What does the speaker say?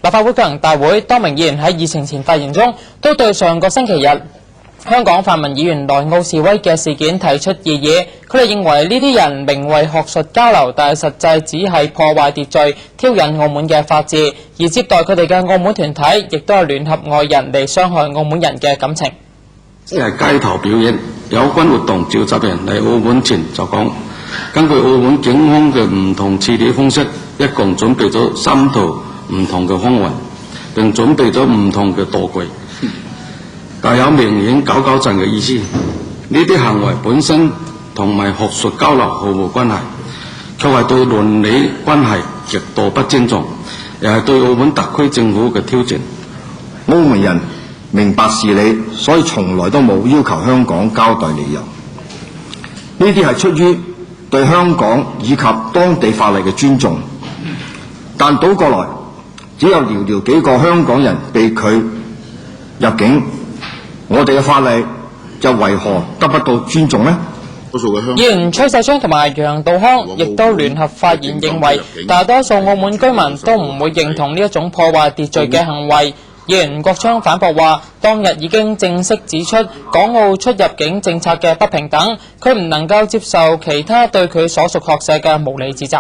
立法會舉行大會，多名議員喺議程前發言中，都對上個星期日香港泛民議員來澳示威嘅事件提出異議。佢哋認為呢啲人名為學術交流，但係實際只係破壞秩序、挑釁澳門嘅法治，而接待佢哋嘅澳門團體亦都係聯合外人嚟傷害澳門人嘅感情。即係街頭表演，有關活動召集人嚟澳門前就講，根據澳門警方嘅唔同處理方式，一共準備咗3套唔同嘅方案，並準備咗唔同嘅道具。但有明顯搞震嘅意思，呢啲行為本身同埋學術交流毫無關係，卻係對倫理關係極度不尊重，又係對澳門特區政府嘅挑戰。澳門人明白事理，所以從來都冇要求香港交代理由。呢啲係出於對香港以及當地法例嘅尊重，但倒過來，只有寥寥幾個香港人被拒入境。我哋嘅法例就為何得不到尊重呢？議員崔世昌同埋楊道康亦都聯合發言，認為大多數澳門居民都唔會認同呢一種破壞秩序嘅行為。議員郭昌反駁話，當日已經正式指出港澳出入境政策嘅不平等，佢唔能夠接受其他對佢所屬學社嘅無理指責。